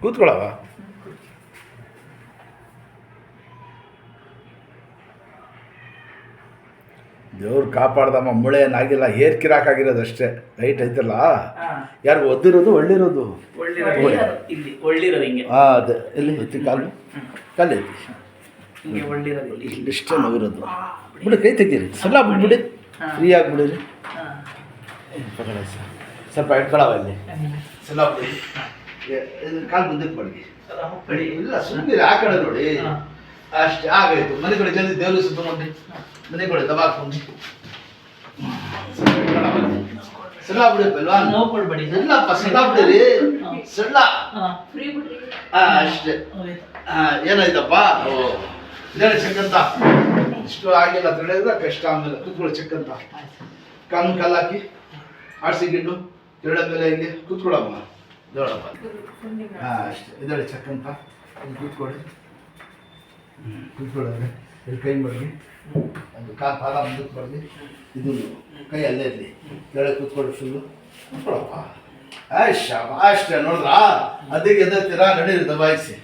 ಕೂತ್ಕೊಳ್ಳವ. ದೇವ್ರು ಕಾಪಾಡ್ದಮ್ಮ, ಮುಳೆ ಏನಾಗಿಲ್ಲ, ಹೇರ್ ಕಿರಾಕಾಗಿರೋದು ಅಷ್ಟೇ. ಲೈಟ್ ಐತಲ್ಲ, ಯಾರು ಒದ್ದಿರೋದು ಒಳ್ಳಿರೋದು ಹಾಂ ಅದೇ. ಎಲ್ಲಿ ಐತಿ ಕಾಲು ಕಾಲು ಐತಿ ಇಷ್ಟೇ ನೋವಿರೋದು. ಬಿಡಿ, ಕೈ ತೆಗೀರಿ, ಸಲ್ಲ ಬಿಟ್ಬಿಡಿ, ಫ್ರೀ ಆಗಿಬಿಡಿರಿ. ಸ್ವಲ್ಪ ಇಟ್ಕೊಳವ ಇಲ್ಲಿ, ಸಲ್ಲ ಬಿಡಿ, ಕಾಲು ಮುಂದಕ್ಕೆ ಮಡಗಿ. ಇಲ್ಲ ಸುಮ್ಮನೆ ಆ ಕಡೆ ನೋಡಿ, ಅಷ್ಟೇ ಆಗಾಯ್ತು. ಮನೆ ಕಡೆ ಜಲ್ದಿ ದೇವ್ರು ಸುತ್ತ ಮಾಡಿ ಮನೆ ಕಡೆ ದಬಾಕೊಂಡು ಸಲ್ಲ ಬಿಡಪ್ಪಲ್ವಾ, ಇಲ್ಲಪ್ಪ ಸಲ್ಲ ಬಿಡಿರಿ, ಸಲ್ಲ ಅಷ್ಟೇ. ಏನಾಯ್ತಪ್ಪ, ಇದೇಳಿ ಚೆಕ್ಕಂತ, ಇಷ್ಟು ಆಗಿಲ್ಲ ಅಂತ ಹೇಳಿದ್ರೆ ಕಷ್ಟ. ಆಮೇಲೆ ಕೂತ್ಕೊಳ್ಳಿ ಚೆಕ್ಕಂತ, ಕಲ್ಲು ಹಾಕಿ ಆಡ್ಸಿ ಗಿಂಡು ಎರಡ ಮೇಲೆ ಹಿಂಗೆ ಕೂತ್ಕೊಳ್ಳಮ್ಮ, ದೇವಳಪ್ಪ. ಅಷ್ಟೇ, ಇದೇಳಿ ಚೆಕ್ಕಂತ ಕೂತ್ಕೊಳ್ಳಿ. ಕೂತ್ಕೊಳ್ಳೋದ್ರೆ ಇಲ್ಲಿ ಕೈ ಮಡಗಿ, ಅದು ಪಾದ ಮುಂದಕ್ಕೆ ಬರಲಿ, ಇದು ಕೈ ಅಲ್ಲೇ ಇರಲಿ, ಕೆಳಗೆ ಕೂತ್ಕೊಳ್ಳಿ ಫುಲ್ಲು ಕೂತ್ಕೊಳ್ಳಪ್ಪ. ಅಷ್ಟೇ ನೋಡ್ರಾ, ಅದಕ್ಕೆ ಎದ್ತೀರಾ, ನಡೀರಿ ದಬಾಯಿಸಿ.